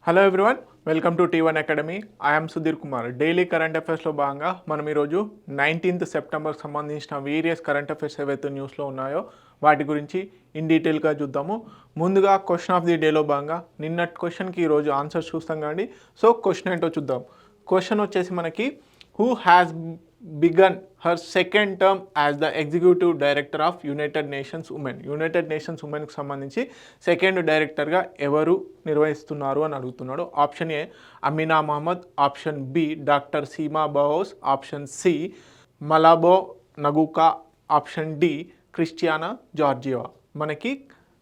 Hello everyone, welcome to T1 academy. I'm Sudheer Kumar. Daily current అఫైర్స్లో భాగంగా మనం ఈరోజు 19th సెప్టెంబర్ సంబంధించిన వేరియస్ కరెంట్ అఫైర్స్ ఏవైతే న్యూస్లో ఉన్నాయో వాటి గురించి ఇన్ డీటెయిల్గా చూద్దాము. ముందుగా క్వశ్చన్ ఆఫ్ ది డేలో భాగంగా నిన్నటి క్వశ్చన్కి ఈరోజు ఆన్సర్స్ చూస్తాం కానీ. సో క్వశ్చన్ ఏంటో చూద్దాం. క్వశ్చన్ వచ్చేసి మనకి who has begun her second term as the executive director of United Nations women. United Nations ఉమెన్కి సంబంధించి సెకండ్ డైరెక్టర్గా ఎవరు నిర్వహిస్తున్నారు అని అడుగుతున్నాడు. Option A Amina Mohammed, option B doctor Sima Bahous, option C Mlambo Ngcuka, option D Kristalina Georgieva. మనకి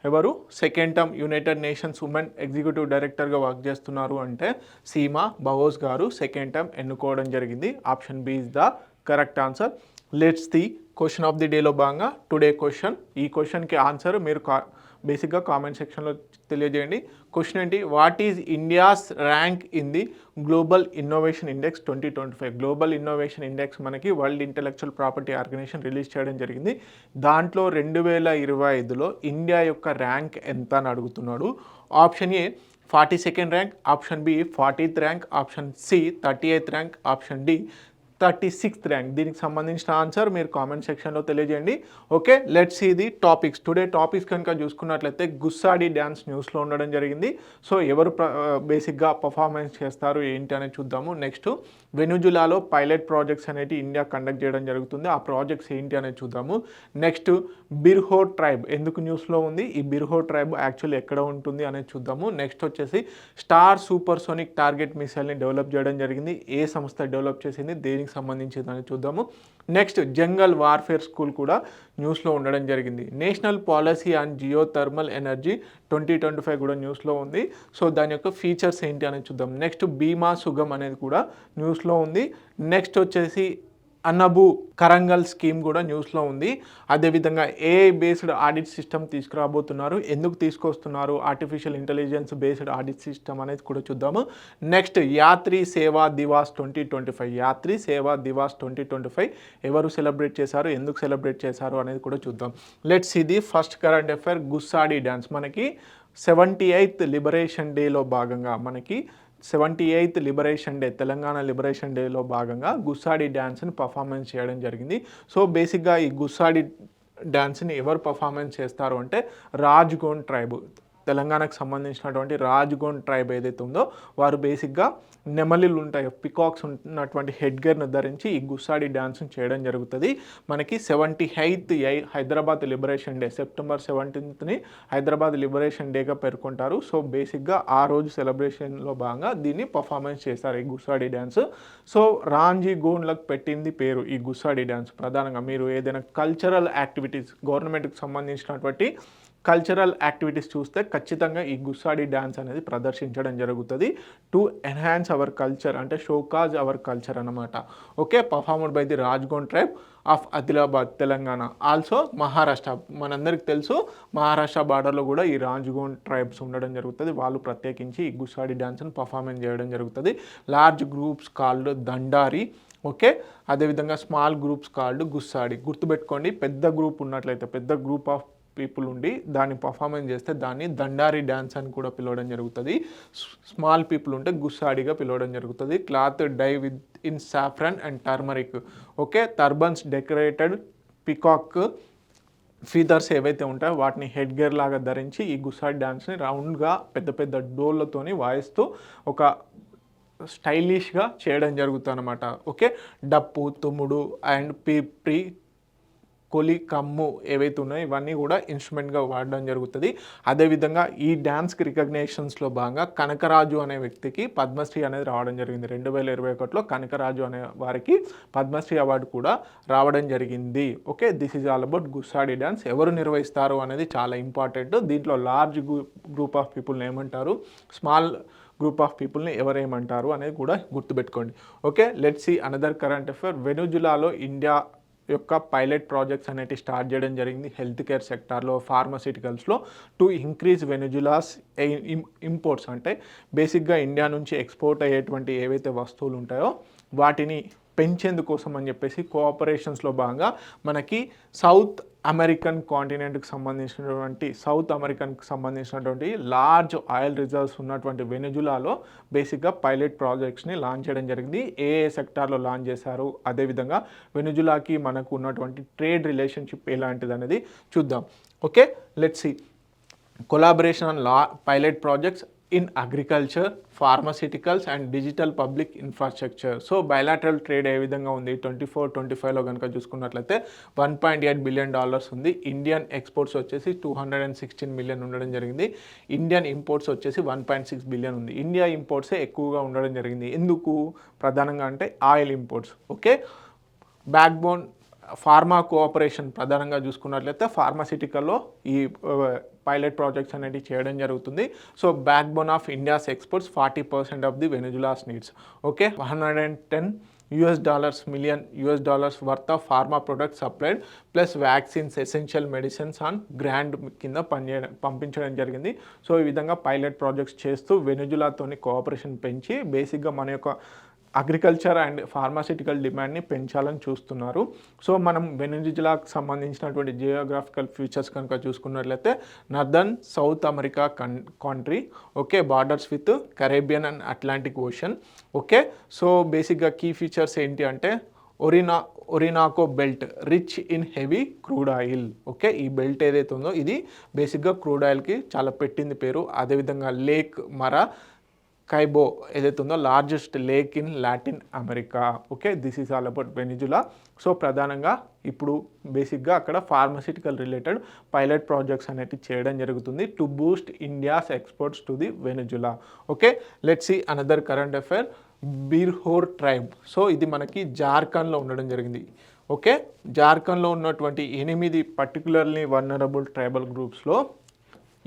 ఎవరు second term United Nations women executive డైరెక్టర్గా వర్క్ చేస్తున్నారు అంటే సీమా బహోస్ గారు సెకండ్ టర్మ్ ఎన్నుకోవడం జరిగింది. Option B is the correct answer. Let's the question of the డేలో భాగంగా టుడే క్వశ్చన్. ఈ క్వశ్చన్కి ఆన్సర్ మీరు బేసిక్గా కామెంట్ సెక్షన్లో తెలియజేయండి. క్వశ్చన్ ఏంటి? What is India's rank in the global innovation index 2025? Global innovation index మనకి world intellectual property organisation release చేయడం జరిగింది. దాంట్లో 2025లో ఇండియా యొక్క ర్యాంక్ ఎంత అని అడుగుతున్నాడు. Option A 42nd rank, option B 40th rank, option C 38th rank, option D 36th rank. దీనికి సంబంధించిన ఆన్సర్ మీరు కామెంట్ సెక్షన్లో తెలియజేయండి. Okay, let's see the topics. Today topics కనుక చూసుకున్నట్లయితే గుస్సాడి డ్యాన్స్ న్యూస్లో ఉండడం జరిగింది. సో ఎవరు బేసిక్గా పర్ఫార్మెన్స్ చేస్తారు ఏంటి అనేది చూద్దాము. నెక్స్ట్ వెనుజులాలో పైలట్ ప్రాజెక్ట్స్ అనేవి ఇండియా కండక్ట్ చేయడం జరుగుతుంది. ఆ ప్రాజెక్ట్స్ ఏంటి అనేది చూద్దాము. నెక్స్ట్ బిర్హో ట్రైబ్ ఎందుకు న్యూస్లో ఉంది, ఈ బిర్హో ట్రైబ్ యాక్చువల్లీ ఎక్కడ ఉంటుంది అనేది చూద్దాము. నెక్స్ట్ వచ్చేసి స్టార్ సూపర్సోనిక్ టార్గెట్ మిసైల్ని డెవలప్ చేయడం జరిగింది. ఏ సంస్థ డెవలప్ చేసింది, దేనికి సంబంధించిందని చూద్దాము. నెక్స్ట్ జంగల్ వార్ఫేర్ స్కూల్ కూడా న్యూస్లో ఉండడం జరిగింది. National policy on geothermal energy 2025 కూడా న్యూస్లో ఉంది. సో దాని యొక్క ఫీచర్స్ ఏంటి అనేది చూద్దాం. నెక్స్ట్ బీమా సుగమ్ అనేది కూడా న్యూస్లో ఉంది. నెక్స్ట్ వచ్చేసి అన్నబు కరంగల్ స్కీమ్ కూడా న్యూస్లో ఉంది. అదేవిధంగా ఏఐ బేస్డ్ ఆడిట్ సిస్టమ్ తీసుకురాబోతున్నారు. ఎందుకు తీసుకొస్తున్నారు, artificial intelligence based audit system అనేది కూడా చూద్దాము. నెక్స్ట్ యాత్రి సేవా దివాస్ 2025. యాత్రి సేవా దివాస్ 2025 ఎవరు సెలబ్రేట్ చేశారు, ఎందుకు సెలబ్రేట్ చేశారు అనేది కూడా చూద్దాం. Let's see the first current affair. Gussadi dance మనకి 78th లిబరేషన్ డేలో భాగంగా మనకి 78th liberation day, Telangana liberation డేలో భాగంగా గుస్సాడి డ్యాన్స్ని పర్ఫార్మెన్స్ చేయడం జరిగింది. సో బేసిక్గా ఈ గుస్సాడి డ్యాన్స్ని ఎవరు పర్ఫార్మెన్స్ చేస్తారు అంటే రాజ్గోండ్ ట్రైబ్, తెలంగాణకు సంబంధించినటువంటి రాజ్గోండ్ ట్రైబ్ ఏదైతే ఉందో వారు బేసిక్గా నెమలిలు ఉంటాయి, పికాక్స్ ఉన్నటువంటి హెడ్ గేర్ను ధరించి ఈ గుస్సాడి డ్యాన్స్ని చేయడం జరుగుతుంది. మనకి 78th Hyderabad liberation day, September 17th Hyderabad liberation డేగా పేర్కొంటారు. సో బేసిక్గా ఆ రోజు సెలబ్రేషన్లో భాగంగా దీన్ని పర్ఫార్మెన్స్ చేస్తారు ఈ గుస్సాడి డ్యాన్స్. సో రాంజీ గోండ్లకు పెట్టింది పేరు ఈ గుస్సాడి డ్యాన్స్. ప్రధానంగా మీరు ఏదైనా కల్చరల్ యాక్టివిటీస్, గవర్నమెంట్కి సంబంధించినటువంటి కల్చరల్ యాక్టివిటీస్ చూస్తే ఖచ్చితంగా ఈ గుస్సాడి డ్యాన్స్ అనేది ప్రదర్శించడం జరుగుతుంది. టు ఎన్హాన్స్ అవర్ కల్చర్ అంటే షోకాజ్ అవర్ కల్చర్ అన్నమాట. Okay, performed by the Rajgond tribe of Adilabad, Telangana. Also Maharashtra, మనందరికి తెలుసు మహారాష్ట్ర బార్డర్లో కూడా ఈ రాజ్గోండ్ ట్రైబ్స్ ఉండడం జరుగుతుంది. వాళ్ళు ప్రత్యేకించి ఈ గుస్సాడి డ్యాన్స్ని పర్ఫార్మెన్స్ చేయడం జరుగుతుంది. Large groups called Dandari. Okay, అదేవిధంగా స్మాల్ గ్రూప్స్ కాల్డ్ గుస్సాడి. గుర్తుపెట్టుకోండి, పెద్ద గ్రూప్ ఉన్నట్లయితే, పెద్ద గ్రూప్ ఆఫ్ పీపుల్ ఉండి దాన్ని పర్ఫార్మెన్స్ చేస్తే దాన్ని దండారి డ్యాన్స్ అని కూడా పిలవడం జరుగుతుంది. స్మాల్ పీపుల్ ఉంటే గుస్సాడిగా పిలవడం జరుగుతుంది. Cloth dye with in saffron and turmeric. Okay, turbans decorated peacock feathers ఏవైతే ఉంటాయో వాటిని హెడ్ గేర్ లాగా ధరించి ఈ గుస్సాడి డ్యాన్స్ని రౌండ్గా పెద్ద పెద్ద డోళ్ళతోని వాయిస్తూ ఒక స్టైలిష్గా చేయడం జరుగుతుంది అన్నమాట. ఓకే, డప్పు, తుమ్ముడు అండ్ పీప్రి, కొలి, కమ్ము ఏవైతే ఉన్నాయో ఇవన్నీ కూడా ఇన్స్ట్రుమెంట్గా వాడడం జరుగుతుంది. అదేవిధంగా ఈ డ్యాన్స్కి రికగ్నేషన్స్లో భాగంగా కనకరాజు అనే వ్యక్తికి పద్మశ్రీ అనేది రావడం జరిగింది. 2021లో కనకరాజు అనే వారికి పద్మశ్రీ అవార్డు కూడా రావడం జరిగింది. Okay, this is all about Gussadi dance. ఎవరు నిర్వహిస్తారు అనేది చాలా ఇంపార్టెంట్. దీంట్లో లార్జ్ గ్రూప్ ఆఫ్ పీపుల్ని ఏమంటారు, స్మాల్ గ్రూప్ ఆఫ్ పీపుల్ని ఎవరేమంటారు అనేది కూడా గుర్తుపెట్టుకోండి. Okay, let's see another current affair. వెనుజులాలో ఇండియా యొక్క పైలట్ ప్రాజెక్ట్స్ అనేవి స్టార్ట్ చేయడం జరిగింది హెల్త్ కేర్ సెక్టార్లో, ఫార్మస్యూటికల్స్లో. టు ఇంక్రీజ్ వెనుజులాస్ ఇంపోర్ట్స్ అంటే బేసిక్గా ఇండియా నుంచి ఎక్స్పోర్ట్ అయ్యేటువంటి ఏవైతే వస్తువులు ఉంటాయో వాటిని పెంచేందుకోసం అని చెప్పేసి కోఆపరేషన్స్లో భాగంగా మనకి సౌత్ అమెరికన్ కాంటినెంట్కి సంబంధించినటువంటి లార్జ్ ఆయిల్ రిజర్వ్స్ ఉన్నటువంటి వెనిజులాలో బేసిక్గా పైలట్ ప్రాజెక్ట్స్ని లాంచ్ చేయడం జరిగింది. ఏ సెక్టార్లో లాంచ్ చేశారు, అదేవిధంగా వెనిజులాకి మనకు ఉన్నటువంటి ట్రేడ్ రిలేషన్షిప్ ఎలాంటిది అనేది చూద్దాం. Okay, let's see. Collaboration on pilot projects in agriculture, pharmaceuticals and digital public infrastructure. So bilateral trade ఏ విధంగా ఉంది, 24-25లో కనుక చూసుకున్నట్లయితే $1.8 బిలియన్ ఉంది. ఇండియన్ ఎక్స్పోర్ట్స్ వచ్చేసి 216 మిలియన్ ఉండడం జరిగింది. ఇండియన్ ఇంపోర్ట్స్ వచ్చేసి 1.6 బిలియన్ ఉంది. ఇండియా ఇంపోర్ట్సే ఎక్కువగా ఉండడం జరిగింది. ఎందుకు? ప్రధానంగా అంటే oil imports. Okay, back bone pharma cooperation ప్రధానంగా చూసుకున్నట్లయితే ఫార్మాసిటికల్లో ఈ పైలట్ ప్రాజెక్ట్స్ అనేవి చేయడం జరుగుతుంది. So back bone of India's exports 40% of the Venezuela's needs. Okay, $110 million worth of pharma products supplied plus vaccines, essential medicines on grant కింద పంపించడం జరిగింది. సో ఈ విధంగా పైలట్ ప్రాజెక్ట్స్ చేస్తూ వెనిజులాతోని కోఆపరేషన్ పెంచి బేసిక్గా మన యొక్క అగ్రికల్చర్ అండ్ ఫార్మాసిటికల్ డిమాండ్ని పెంచాలని చూస్తున్నారు. సో మనం వెనిజులాకు సంబంధించినటువంటి జియోగ్రాఫికల్ ఫీచర్స్ కనుక చూసుకున్నట్లయితే northern south America country. Okay, borders with Caribbean and Atlantic ocean. Okay, so బేసిక్గా కీ ఫీచర్స్ ఏంటి అంటే Orinoco belt rich in heavy crude oil. Okay, ఈ బెల్ట్ ఏదైతే ఉందో ఇది బేసిక్గా క్రూడ్ ఆయిల్కి చాలా పెట్టింది పేరు. అదేవిధంగా లేక్ మరా కైబో ఏదైతే ఉందో largest lake in Latin America. Okay, this is all about Venezuela. So ప్రధానంగా ఇప్పుడు బేసిక్గా అక్కడ ఫార్మాసిటికల్ రిలేటెడ్ పైలట్ ప్రాజెక్ట్స్ అనేవి చేయడం జరుగుతుంది to boost India's exports to the Venezuela. Okay, let's see another current affair. Birhor tribe. So ఇది మనకి జార్ఖండ్లో ఉండడం జరిగింది. ఓకే, జార్ఖండ్లో ఉన్నటువంటి 8 పర్టికులర్లీ వల్నరబుల్ ట్రైబల్ గ్రూప్స్లో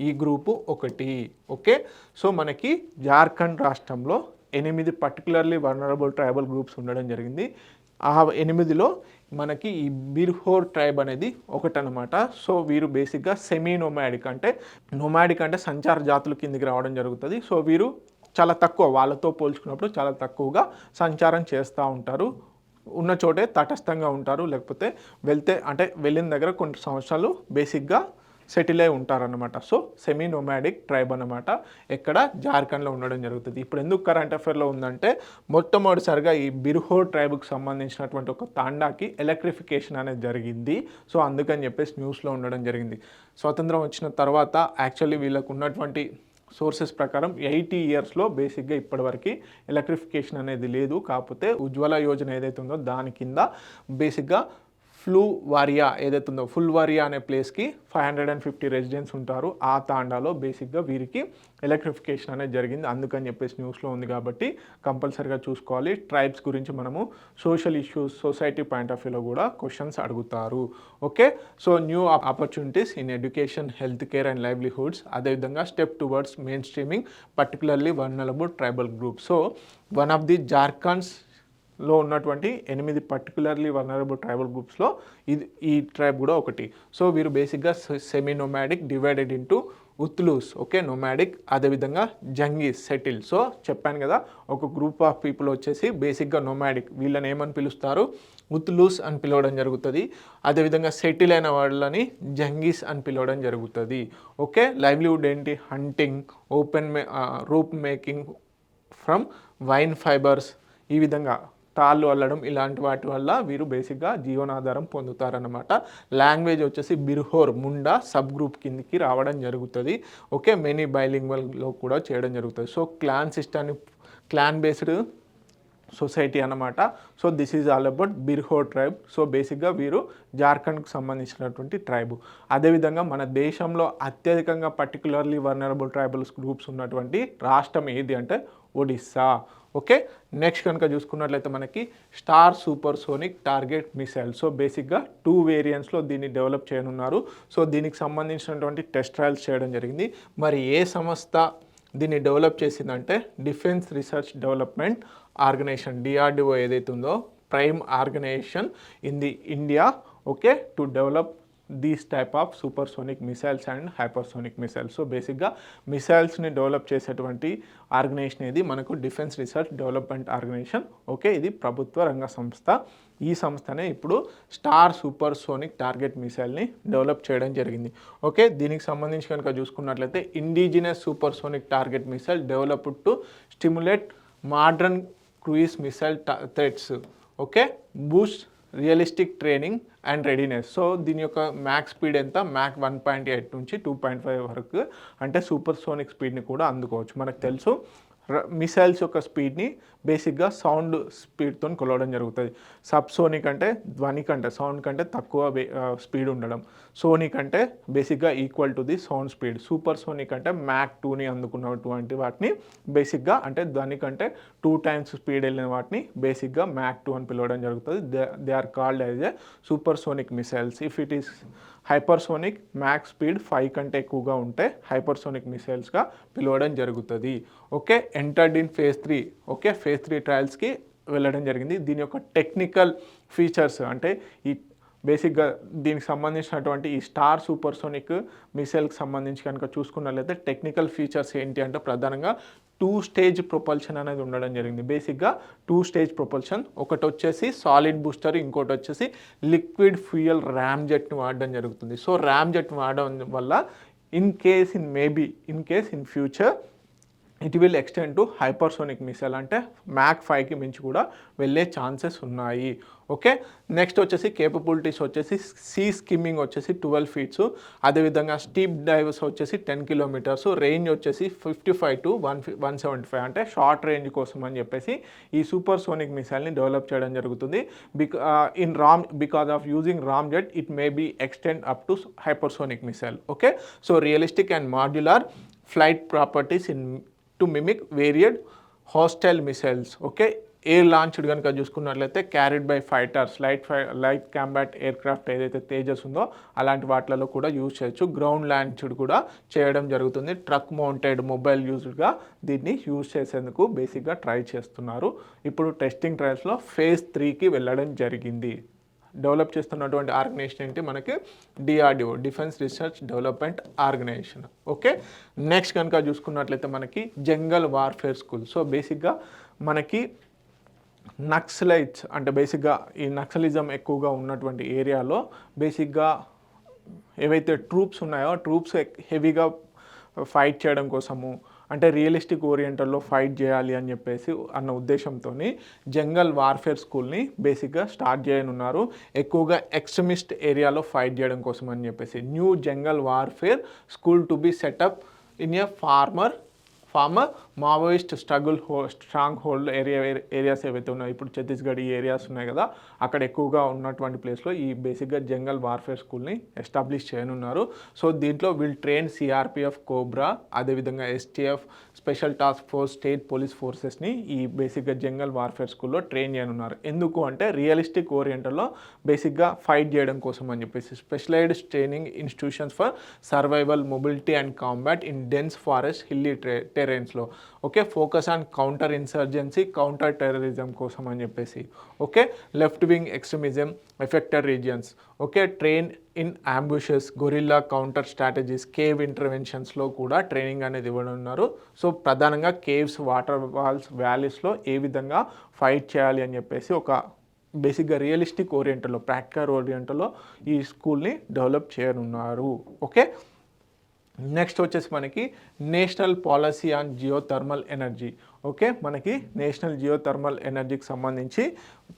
ఈ గ్రూపు ఒకటి. ఓకే, సో మనకి జార్ఖండ్ రాష్ట్రంలో 8 పర్టికులర్లీ వల్నరబుల్ ట్రైబల్ గ్రూప్స్ ఉండడం జరిగింది. ఆ 8లో మనకి ఈ బిర్హోర్ ట్రైబ్ అనేది ఒకటనమాట. సో వీరు బేసిక్గా సెమీ నొమాడిక్ అంటే సంచార జాతుల కిందికి రావడం జరుగుతుంది. సో వీరు చాలా తక్కువ, వాళ్ళతో పోల్చుకున్నప్పుడు చాలా తక్కువగా సంచారం చేస్తూ ఉంటారు. ఉన్న చోటే తటస్థంగా ఉంటారు, లేకపోతే వెళ్ళిన దగ్గర కొన్ని సంవత్సరాలు బేసిక్గా సెటిల్ అయి ఉంటారనమాట. సో సెమీ నొమాడిక్ ట్రైబ్ అనమాట, ఎక్కడ జార్ఖండ్లో ఉండడం జరుగుతుంది. ఇప్పుడు ఎందుకు కరెంట్ అఫైర్లో ఉందంటే మొట్టమొదటిసారిగా ఈ బిర్హోర్ ట్రైబ్కి సంబంధించినటువంటి ఒక తాండాకి ఎలక్ట్రిఫికేషన్ అనేది జరిగింది. సో అందుకని చెప్పేసి న్యూస్లో ఉండడం జరిగింది. స్వాతంత్రం వచ్చిన తర్వాత యాక్చువల్లీ వీళ్ళకు ఉన్నటువంటి సోర్సెస్ ప్రకారం 80 ఇయర్స్లో బేసిక్గా ఇప్పటివరకు ఎలక్ట్రిఫికేషన్ అనేది లేదు. కాకపోతే ఉజ్వల యోజన ఏదైతే ఉందో దాని కింద బేసిక్గా ఫుల్వారియా ఏదైతే ఉందో ఫుల్వారియా అనే ప్లేస్కి 550 రెసిడెంట్స్ ఉంటారు. ఆ తాండాలో బేసిక్గా వీరికి ఎలక్ట్రిఫికేషన్ అనేది జరిగింది. అందుకని చెప్పేసి న్యూస్లో ఉంది కాబట్టి కంపల్సరీగా చూసుకోవాలి. ట్రైబ్స్ గురించి మనము social issues, society point of వ్యూలో కూడా క్వశ్చన్స్ అడుగుతారు. Okay, so new opportunities in education, health care and livelihoods. అదేవిధంగా step towards main streaming particularly vulnerable tribal group. So one of the జార్ఖండ్లో ఉన్నటువంటి 8 పర్టికులర్లీ వల్నరబుల్ ట్రైబల్ గ్రూప్స్లో ఈ tribe కూడా ఒకటి. సో వీరు బేసిక్గా semi nomadic divided into Uthlus. Okay, nomadic, అదేవిధంగా జంగీస్, సెటిల్. సో చెప్పాను కదా, ఒక గ్రూప్ ఆఫ్ పీపుల్ వచ్చేసి బేసిక్గా నొమాడిక్, వీళ్ళని ఏమని పిలుస్తారు, ఉత్లూస్ అని పిలవడం జరుగుతుంది. అదేవిధంగా సెటిల్ అయిన వాళ్ళని జంగీస్ అని పిలవడం జరుగుతుంది. ఓకే, లైవ్లీవుడ్ ఏంటి, hunting, rope making from vine fibers, ఈ విధంగా తాళ్ళు అల్లడం, ఇలాంటి వాటి వల్ల వీరు బేసిక్గా జీవనాధారం పొందుతారన్నమాట. లాంగ్వేజ్ వచ్చేసి బిర్హోర్ ముండా సబ్ గ్రూప్ కిందికి రావడం జరుగుతుంది. ఓకే, మెనీ బైలింగ్వల్లో కూడా చేయడం జరుగుతుంది. సో క్లాన్ బేస్డ్ సొసైటీ అన్నమాట. So this is all about Birhor tribe. So బేసిక్గా వీరు జార్ఖండ్కి సంబంధించినటువంటి ట్రైబ్. అదేవిధంగా మన దేశంలో అత్యధికంగా పర్టికులర్లీ వల్నరబుల్ ట్రైబల్స్ గ్రూప్స్ ఉన్నటువంటి రాష్ట్రం ఏది అంటే ఒడిస్సా. ఓకే, నెక్స్ట్ కనుక చూసుకున్నట్లయితే మనకి star supersonic target missile. So బేసిక్గా 2 వేరియంట్స్లో దీన్ని డెవలప్ చేయనున్నారు. సో దీనికి సంబంధించినటువంటి టెస్ట్ ట్రయల్స్ చేయడం జరిగింది. మరి ఏ సంస్థ దీన్ని డెవలప్ చేసిందంటే defence research development organisation, DRDO ఏదైతే ఉందో, prime organisation in the India. Okay, to develop these type of supersonic missiles and hypersonic missiles. So బేసిక్గా మిసైల్స్ని డెవలప్ చేసేటువంటి ఆర్గనైజేషన్ ఇది మనకు defence research development organisation. Okay, ఇది ప్రభుత్వ రంగ సంస్థ. ఈ సంస్థనే ఇప్పుడు స్టార్ సూపర్సోనిక్ టార్గెట్ మిసైల్ని డెవలప్ చేయడం జరిగింది. ఓకే, దీనికి సంబంధించి కనుక చూసుకున్నట్లయితే indigenous supersonic target missile developed to stimulate modern cruise missile threats. Okay, Boost realistic training and readiness. So దీని యొక్క మ్యాక్స్ స్పీడ్ ఎంత, మ్యాక్ 1.8 నుంచి 2.5 వరకు, అంటే సూపర్ సోనిక్ స్పీడ్ని కూడా అందుకోవచ్చు. మనకు తెలుసు మిసైల్స్ యొక్క స్పీడ్ని బేసిక్గా సౌండ్ స్పీడ్తో కొలవడం జరుగుతుంది. సబ్సోనిక్ అంటే ధ్వని కంటే, సౌండ్ కంటే తక్కువ స్పీడ్ ఉండడం. సోనిక్ అంటే బేసిక్గా equal to the sound speed. Super sonic అంటే మ్యాక్ 2ని అందుకున్నటువంటి వాటిని బేసిక్గా, అంటే ధ్వని కంటే 2 times స్పీడ్ వెళ్ళిన వాటిని బేసిక్గా మ్యాక్ 2 అని పిలవడం జరుగుతుంది. They are called as a supersonic missiles. If it is hypersonic, max speed 5 కంటే ఎక్కువగా ఉంటే హైపర్సోనిక్ మిసైల్స్గా పిలవడం జరుగుతుంది. Okay, entered in phase 3. Okay, phase 3 ట్రయల్స్కి వెళ్ళడం జరిగింది. దీని యొక్క టెక్నికల్ ఫీచర్స్ అంటే ఈ బేసిక్గా దీనికి సంబంధించినటువంటి ఈ స్టార్ సూపర్సోనిక్ మిసైల్కి సంబంధించి కనుక చూసుకున్నట్లయితే టెక్నికల్ ఫీచర్స్ ఏంటి అంటే ప్రధానంగా 2 stage ప్రొపల్షన్ అనేది ఉండడం జరిగింది. బేసిక్గా 2 stage ప్రొపల్షన్, ఒకటి వచ్చేసి సాలిడ్ బూస్టర్, ఇంకోటి వచ్చేసి లిక్విడ్ ఫ్యూయల్ ర్యామ్ జెట్ని వాడడం జరుగుతుంది. సో ర్యామ్ జెట్ వాడడం వల్ల in case in future it will extend to hypersonic missile, అంటే మ్యాక్ 5కి మించి కూడా వెళ్ళే ఛాన్సెస్ ఉన్నాయి. ఓకే, నెక్స్ట్ వచ్చేసి కేపబిలిటీస్ వచ్చేసి సీ స్కిమ్మింగ్ వచ్చేసి 12 feet, అదేవిధంగా స్టీప్ డైవ్స్ వచ్చేసి 10 kilometers, రేంజ్ వచ్చేసి 55 to 175, అంటే షార్ట్ రేంజ్ కోసం అని చెప్పేసి ఈ సూపర్ సోనిక్ మిసైల్ని డెవలప్ చేయడం జరుగుతుంది. Because of using ramjet it may be extend up to hypersonic missile. Okay, so realistic and modular flight properties to mimic varied hostile missiles. Okay, air launched కనుక చూసుకున్నట్లయితే carried by fighters, light combat aircraft ఏదైతే తేజస్ ఉందో అలాంటి వాటిలలో కూడా use చేయొచ్చు. Ground launched కూడా చేయడం జరుగుతుంది. ట్రక్ మౌంటెడ్ మొబైల్ యూజ్డ్గా దీన్ని యూజ్ చేసేందుకు బేసిక్గా ట్రై చేస్తున్నారు. ఇప్పుడు టెస్టింగ్ ట్రయల్స్లో phase 3కి వెళ్ళడం జరిగింది. డెవలప్ చేస్తున్నటువంటి ఆర్గనైజేషన్ ఏంటి మనకి DRDO, defence research development organisation. Okay, next కనుక చూసుకున్నట్లయితే మనకి జంగల్ వార్ఫేర్ స్కూల్. సో బేసిక్గా మనకి నక్సలైట్స్ అంటే బేసిక్గా ఈ నక్సలిజం ఎక్కువగా ఉన్నటువంటి ఏరియాలో బేసిక్గా ఏవైతే ట్రూప్స్ ఉన్నాయో ట్రూప్స్ హెవీగా ఫైట్ చేయడం కోసము, అంటే రియలిస్టిక్ ఓరియంటల్లో ఫైట్ చేయాలి అని చెప్పేసి అన్న ఉద్దేశంతో జంగల్ వార్ఫేర్ స్కూల్ని బేసిక్గా స్టార్ట్ చేయనున్నారు. ఎక్కువగా ఎక్స్ట్రీమిస్ట్ ఏరియాలో ఫైట్ చేయడం కోసం అని చెప్పేసి new jungle warfare school to be setup in a former Maoist stronghold areas ఏవైతే ఉన్నాయో, ఇప్పుడు ఛత్తీస్గఢ్ ఈ ఏరియాస్ ఉన్నాయి కదా, అక్కడ ఎక్కువగా ఉన్నటువంటి ప్లేస్లో ఈ బేసిక్గా జంగల్ వార్ఫేర్ స్కూల్ని ఎస్టాబ్లిష్ చేయనున్నారు. సో దీంట్లో వీళ్ళు ట్రైన్ సిఆర్పిఎఫ్, కోబ్రా, అదేవిధంగా STF, special task force, state police ఫోర్సెస్ని ఈ బేసిక్గా జంగల్ వార్ఫేర్ స్కూల్లో ట్రైన్ చేయనున్నారు. ఎందుకు అంటే రియలిస్టిక్ ఓరియంటల్లో బేసిక్గా ఫైట్ చేయడం కోసం అని చెప్పేసి specialised training institutions for survival, mobility and combat in dense forest, hilly టెరెన్స్లో. Okay, focus on counter insurgency, counter terrorism కోసం అని చెప్పేసి. Okay, left wing extremism affected regions. Okay, train in ambushes, guerrilla counter strategies, cave ఇంటర్వెన్షన్స్లో కూడా training అనేది ఇవ్వనున్నారు. So ప్రధానంగా caves, water walls, వ్యాలీస్లో ఏ విధంగా ఫైట్ చేయాలి అని చెప్పేసి ఒక బేసిక్గా రియలిస్టిక్ ఓరియంటల్లో, ప్రాక్టికల్ ఓరియంటల్లో ఈ స్కూల్ని డెవలప్ చేయనున్నారు. ఓకే, నెక్స్ట్ వచ్చేసి మనకి national policy on geothermal energy. Okay, మనకి నేషనల్ జియోథర్మల్ ఎనర్జీకి సంబంధించి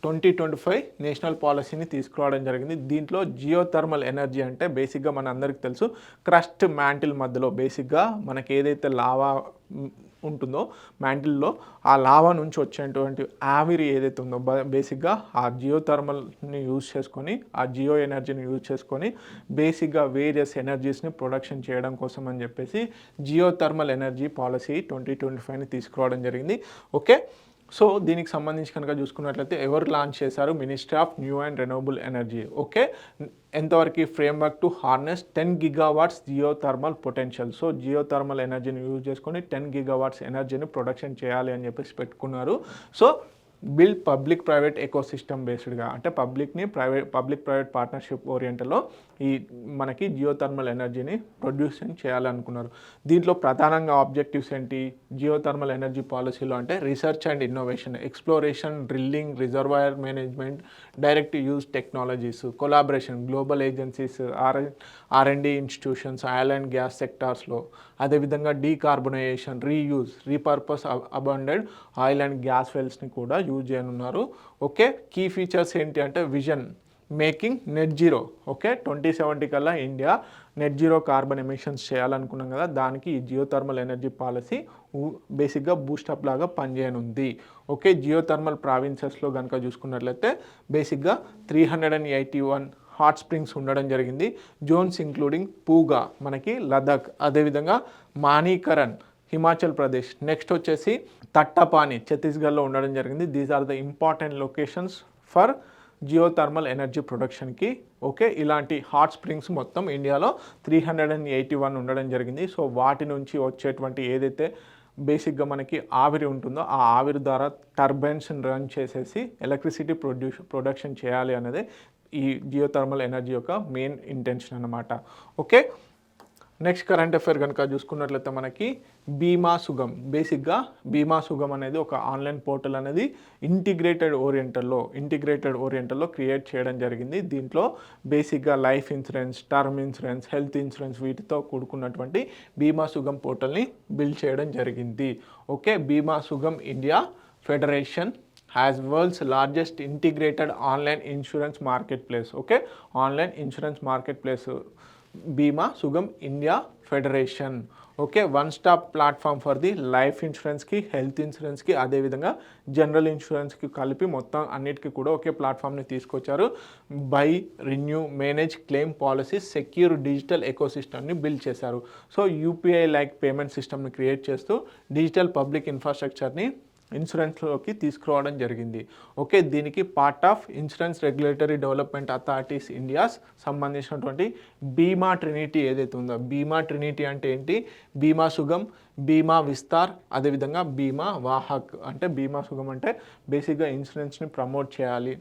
2025 నేషనల్ పాలసీని తీసుకురావడం జరిగింది. దీంట్లో జియోథర్మల్ ఎనర్జీ అంటే బేసిక్గా మన అందరికీ తెలుసు క్రస్ట్ మ్యాంటిల్ మధ్యలో బేసిక్గా మనకి ఏదైతే లావా ఉంటుందో మ్యాంటిల్లో ఆ లావా నుంచి వచ్చేటువంటి ఆవిరి ఏదైతే ఉందో బేసిక్గా ఆ జియోథర్మల్ని యూజ్ చేసుకొని, ఆ జియో ఎనర్జీని యూజ్ చేసుకొని బేసిక్గా వేరియస్ ఎనర్జీస్ని ప్రొడక్షన్ చేయడం కోసం అని చెప్పేసి జియోథర్మల్ ఎనర్జీ పాలసీ 2025ని తీసుకురావడం జరిగింది. ఓకే, సో దీనికి సంబంధించి కనుక చూసుకున్నట్లయితే ఎవరు లాంచ్ చేశారు? Ministry of new and renewable energy. Okay, ఎంతవరకు framework to harness 10 gigawatts geothermal potential. So geothermal ఎనర్జీని యూజ్ చేసుకొని 10 gigawatts ఎనర్జీని ప్రొడక్షన్ చేయాలి అని చెప్పేసి పెట్టుకున్నారు. So build public private ecosystem బేస్డ్గా, అంటే పబ్లిక్ ప్రైవేట్ పార్ట్నర్షిప్ ఓరియంటల్లో ఈ మనకి జియోథర్మల్ ఎనర్జీని ప్రొడ్యూషన్ చేయాలనుకున్నారు. దీంట్లో ప్రధానంగా ఆబ్జెక్టివ్స్ ఏంటి, జియోథర్మల్ ఎనర్జీ పాలసీలో అంటే research and innovation, exploration, drilling, reservoir management, direct use technologies, collaboration, global agencies, R and D institutions, oil and gas సెక్టార్స్లో, అదేవిధంగా decarbonisation, reuse, repurpose abandoned oil and gas వెల్స్ని కూడా యూజ్ చేయనున్నారు. ఓకే, కీ ఫీచర్స్ ఏంటి అంటే vision making net zero. Okay, 2070 కల్లా India net zero carbon emissions చేయాలనుకున్నాం కదా, దానికి ఈ జియోథర్మల్ ఎనర్జీ పాలసీ బేసిక్గా బూస్టప్ లాగా పనిచేయనుంది. ఓకే, జియోథర్మల్ ప్రావిన్సెస్లో కనుక చూసుకున్నట్లయితే బేసిక్గా 381 హాట్ స్ప్రింగ్స్ ఉండడం జరిగింది. జోన్స్ ఇంక్లూడింగ్ పూగా మనకి లదాఖ్, అదేవిధంగా మానీకరణ్ హిమాచల్ ప్రదేశ్, నెక్స్ట్ వచ్చేసి తట్టపాని ఛత్తీస్గఢ్లో ఉండడం జరిగింది. These are the important locations for geothermal energy ప్రొడక్షన్కి. ఓకే, ఇలాంటి హాట్ స్ప్రింగ్స్ మొత్తం ఇండియాలో 381 ఉండడం జరిగింది. సో వాటి నుంచి వచ్చేటువంటి ఏదైతే బేసిక్గా మనకి ఆవిరి ఉంటుందో ఆ ఆవిరి ద్వారా టర్బైన్స్ని రన్ చేసేసి ఎలక్ట్రిసిటీ ప్రొడక్షన్ చేయాలి అనేది ఈ జియోథర్మల్ ఎనర్జీ యొక్క మెయిన్ ఇంటెన్షన్ అన్నమాట. ఓకే, నెక్స్ట్ కరెంట్ అఫైర్ కనుక చూసుకున్నట్లయితే మనకి బీమా సుగం. బేసిక్గా బీమా సుగం అనేది ఒక ఆన్లైన్ పోర్టల్ అనేది ఇంటిగ్రేటెడ్ ఓరియంటల్లో క్రియేట్ చేయడం జరిగింది. దీంట్లో బేసిక్గా life insurance, term insurance, health insurance వీటితో కూడుకున్నటువంటి బీమా సుగం పోర్టల్ని బిల్డ్ చేయడం జరిగింది. Okay, Bima Sugam India federation has world's largest integrated online insurance marketplace. Okay, online insurance marketplace Bima Sugam India federation. Okay, one stop platform for the life ఇన్సూరెన్స్కి, హెల్త్ ఇన్సూరెన్స్కి, అదేవిధంగా general ఇన్సూరెన్స్కి కలిపి మొత్తం అన్నిటికీ కూడా ఒకే ప్లాట్ఫామ్ని తీసుకొచ్చారు. Buy, renew, manage, claim policies, secure digital ఎకోసిస్టమ్ని బిల్డ్ చేశారు. సో యూపీఐ లైక్ పేమెంట్ సిస్టమ్ని క్రియేట్ చేస్తూ డిజిటల్ పబ్లిక్ ఇన్ఫ్రాస్ట్రక్చర్ని ఇన్సూరెన్స్లోకి తీసుకురావడం జరిగింది. ఓకే, దీనికి part of insurance regulatory development authorities India's సంబంధించినటువంటి బీమా ట్రినిటీ ఏదైతే ఉందో, బీమా ట్రినిటీ అంటే ఏంటి, బీమా సుగమ్, బీమా విస్తార్, అదేవిధంగా బీమా వాహక్. అంటే బీమా సుగమ్ అంటే బేసిక్గా ఇన్సూరెన్స్ని ప్రమోట్ చేయాలి,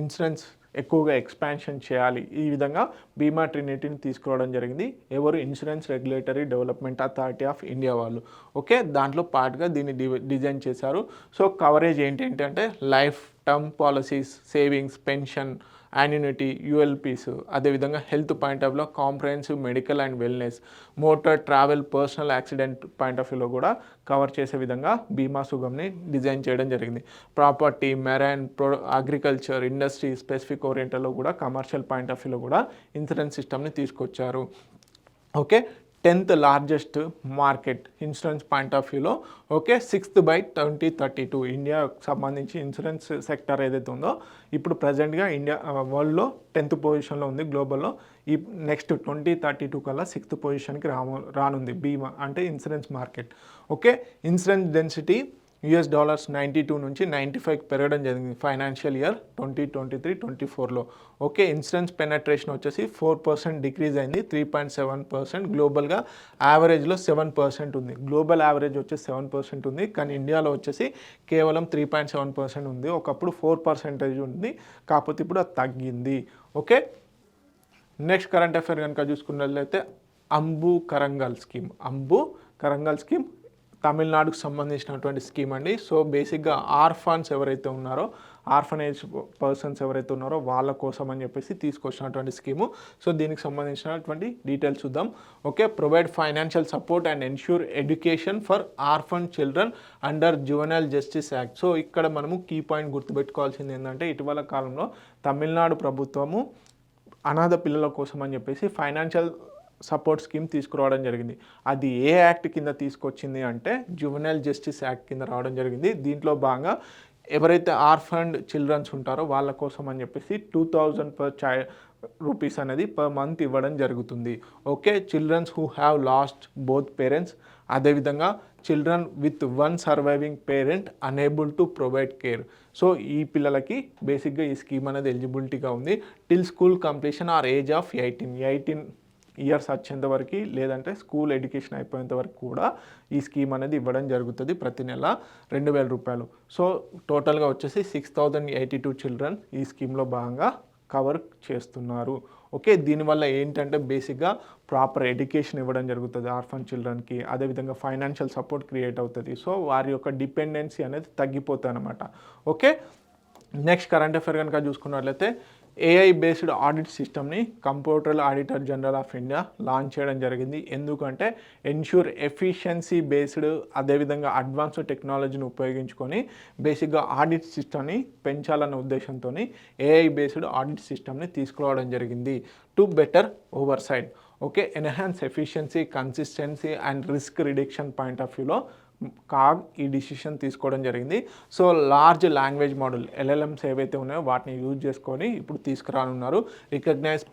ఇన్సూరెన్స్ ఎక్కువగా ఎక్స్పాన్షన్ చేయాలి, ఈ విధంగా బీమా ట్రినిటీని తీసుకురావడం జరిగింది. ఎవరు, insurance regulatory development authority of India వాళ్ళు. ఓకే, దాంట్లో పార్ట్గా దీన్ని డిజైన్ చేశారు. సో కవరేజ్ ఏంటి అంటే life, term policies, savings, pension, annuity, ULIPs, అదేవిధంగా హెల్త్ పాయింట్ ఆఫ్ వ్యూలో comprehensive medical and wellness, motor, travel, personal accident point of వ్యూలో కూడా కవర్ చేసే విధంగా బీమా సుగమ్ని డిజైన్ చేయడం జరిగింది. Property, marine, agriculture, industry, specific ఓరియంటల్లో కూడా కమర్షియల్ పాయింట్ ఆఫ్ వ్యూలో కూడా ఇన్సూరెన్స్ సిస్టమ్ని తీసుకొచ్చారు. Okay, 10th largest market insurance point of వ్యూలో. ఓకే, 6th by 2032 ఇండియాకు సంబంధించి ఇన్సూరెన్స్ సెక్టర్ ఏదైతే ఉందో ఇప్పుడు ప్రజెంట్గా ఇండియా వరల్డ్లో 10th పొజిషన్లో ఉంది గ్లోబల్లో. ఈ నెక్స్ట్ 2032 కల్లా 6th పొజిషన్కి రానుంది బీమా అంటే insurance market. Okay, insurance density $92 నుంచి 95 పెరగడం జరిగింది ఫైనాన్షియల్ ఇయర్ 2023-24లో. ఓకే, ఇన్సూరెన్స్ పెనట్రేషన్ వచ్చేసి 4% డిక్రీజ్ అయింది, 3.7%. గ్లోబల్గా యావరేజ్లో 7% ఉంది. గ్లోబల్ యావరేజ్ వచ్చేసి 7% ఉంది, కానీ ఇండియాలో వచ్చేసి కేవలం 3.7% ఉంది. ఒకప్పుడు 4% ఉంది, కాకపోతే ఇప్పుడు అది తగ్గింది. ఓకే, నెక్స్ట్ కరెంట్ అఫైర్ కనుక చూసుకున్నట్లయితే అంబు కరంగల్ స్కీమ్ తమిళనాడుకు సంబంధించినటువంటి స్కీమ్ అండి. సో బేసిక్గా ఆర్ఫన్స్ ఎవరైతే ఉన్నారో, ఆర్ఫనేజ్ పర్సన్స్ ఎవరైతే ఉన్నారో వాళ్ళ కోసం అని చెప్పేసి తీసుకొచ్చినటువంటి స్కీము. సో దీనికి సంబంధించినటువంటి డీటెయిల్స్ చూద్దాం. Okay, provide financial support and ensure education for orphan children under juvenile justice act. So ఇక్కడ మనము కీ పాయింట్ గుర్తుపెట్టుకోవాల్సింది ఏంటంటే ఇటీవల కాలంలో తమిళనాడు ప్రభుత్వము అనాథ పిల్లల కోసం అని చెప్పేసి ఫైనాన్షియల్ సపోర్ట్ స్కీమ్ తీసుకురావడం జరిగింది. అది ఏ యాక్ట్ కింద తీసుకొచ్చింది అంటే జువెనైల్ జస్టిస్ యాక్ట్ కింద రావడం జరిగింది. దీంట్లో భాగంగా ఎవరైతే ఆర్ఫండ్ చిల్డ్రన్స్ ఉంటారో వాళ్ళ కోసం అని చెప్పేసి 2000 రూపీస్ అనేది పర్ మంత్ ఇవ్వడం జరుగుతుంది. Okay, childrens who have lost both parents, అదేవిధంగా children with one surviving parent unable to provide care. So ఈ పిల్లలకి బేసిక్గా ఈ స్కీమ్ అనేది ఎలిజిబిలిటీగా ఉంది till school completion or age of 18 years వచ్చేంత వరకు లేదంటే స్కూల్ ఎడ్యుకేషన్ అయిపోయేంత వరకు కూడా ఈ స్కీమ్ అనేది ఇవ్వడం జరుగుతుంది ప్రతి నెల 2,000 రూపాయలు. సో టోటల్గా వచ్చేసి 6,082 చిల్డ్రన్ ఈ స్కీమ్లో భాగంగా కవర్ చేస్తున్నారు. ఓకే, దీనివల్ల ఏంటంటే బేసిక్గా ప్రాపర్ ఎడ్యుకేషన్ ఇవ్వడం జరుగుతుంది ఆర్ఫన్ చిల్డ్రన్కి. అదేవిధంగా ఫైనాన్షియల్ సపోర్ట్ క్రియేట్ అవుతుంది. సో వారి యొక్క డిపెండెన్సీ అనేది తగ్గిపోతుంది అనమాట. ఓకే, నెక్స్ట్ కరెంట్ అఫైర్ కనుక చూసుకున్నట్లయితే ఏఐ బేస్డ్ ఆడిట్ సిస్టమ్ని computer auditor general of India launch చేయడం జరిగింది. ఎందుకంటే ఎన్ష్యూర్ ఎఫిషియన్సీ బేస్డ్ అదేవిధంగా అడ్వాన్స్డ్ టెక్నాలజీని ఉపయోగించుకొని బేసిక్గా ఆడిట్ సిస్టమ్ని పెంచాలన్న ఉద్దేశంతో ఏఐ బేస్డ్ ఆడిట్ సిస్టమ్ని తీసుకురావడం జరిగింది to better oversight. Okay, enhance efficiency, consistency and risk reduction point of వ్యూలో కాగ్ ఈ డిసిషన్ తీసుకోవడం జరిగింది. So large language model LLMs ఏవైతే ఉన్నాయో వాటిని యూజ్ చేసుకొని ఇప్పుడు తీసుకురానున్నారు. Recognise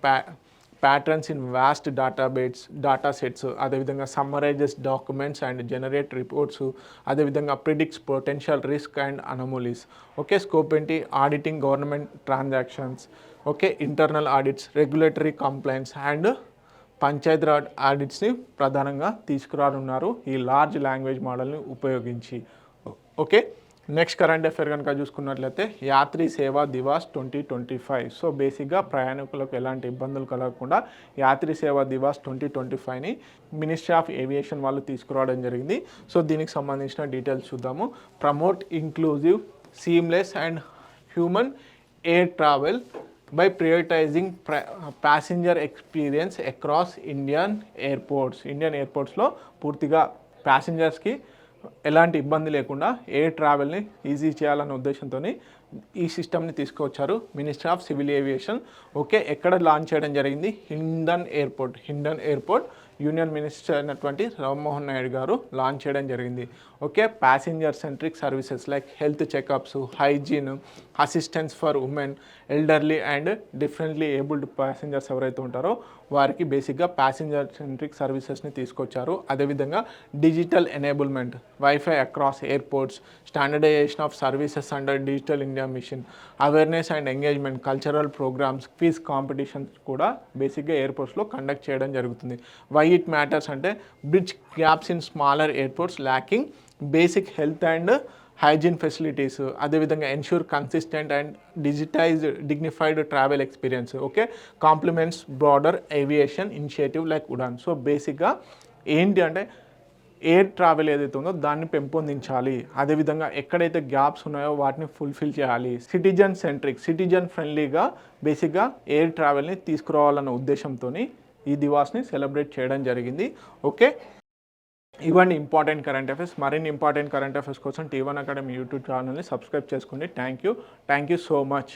patterns in vast data sets, అదేవిధంగా summarises documents and generate reports, అదేవిధంగా predicts potential risk and anomalies. Okay, scope ఏంటి? Auditing government transactions, okay, internal audits, regulatory complaints and Panchayati Raj ఆడిట్స్ని ప్రధానంగా తీసుకురానున్నారు ఈ లార్జ్ లాంగ్వేజ్ మోడల్ని ఉపయోగించి. ఓకే, నెక్స్ట్ కరెంట్ అఫైర్ కనుక చూసుకున్నట్లయితే యాత్రి సేవా దివాస్ 2025. సో బేసిక్గా ప్రయాణికులకు ఎలాంటి ఇబ్బందులు కలగకుండా యాత్రి సేవా దివాస్ 2025ని మినిస్ట్రీ ఆఫ్ ఏవియేషన్ వాళ్ళు తీసుకురావడం జరిగింది. సో దీనికి సంబంధించిన డీటెయిల్స్ చూద్దాము. Promote inclusive, seamless and human air travel by prioritizing passenger experience across Indian ఎయిర్పోర్ట్స్లో పూర్తిగా ప్యాసింజర్స్కి ఎలాంటి ఇబ్బంది లేకుండా ఎయిర్ ట్రావెల్ని ఈజీ చేయాలన్న ఉద్దేశంతో ఈ సిస్టమ్ని తీసుకొచ్చారు ministry of civil aviation. Okay, ఎక్కడ లాంచ్ చేయడం జరిగింది? హిండన్ ఎయిర్పోర్ట్ యూనియన్ మినిస్టర్ అయినటువంటి రామ్మోహన్ నాయుడు గారు లాంచ్ చేయడం జరిగింది. Okay, passenger centric services like health checkups, hygiene, assistance for women, elderly and differently abled passengers ఎవరైతే ఉంటారో వారికి బేసిక్గా ప్యాసింజర్ సెంట్రిక్ సర్వీసెస్ని తీసుకొచ్చారు. అదేవిధంగా digital enablement, wifi across airports, standardisation of services under digital India mission, awareness and engagement, cultural programmes, quiz competitions కూడా బేసిక్గా ఎయిర్పోర్ట్స్లో కండక్ట్ చేయడం జరుగుతుంది. వై ఇట్ మ్యాటర్స్ అంటే bridge gaps in smaller airports lacking basic health and hygiene facilities, అదేవిధంగా ensure consistent and dignified travel experience. Okay, compliments broader aviation initiative like Udan. So బేసిక్గా ఏంటి అంటే ఎయిర్ ట్రావెల్ ఏదైతే ఉందో దాన్ని పెంపొందించాలి. అదేవిధంగా ఎక్కడైతే గ్యాప్స్ ఉన్నాయో వాటిని ఫుల్ఫిల్ చేయాలి. సిటిజన్ ఫ్రెండ్లీగా బేసిక్గా ఎయిర్ ట్రావెల్ని తీసుకురావాలన్న ఉద్దేశంతో ఈ దివాస్ని సెలబ్రేట్ చేయడం జరిగింది. ఓకే, ఇవన్నీ ఇంపార్టెంట్ కరెంట్ అఫైర్స్. మరిన్ని ఇంపార్టెంట్ కరెంట్ అఫైర్స్ కోసం T1 అకాడమీ యూట్యూబ్ ఛానల్ని సబ్స్క్రైబ్ చేసుకోండి. Thank you so much.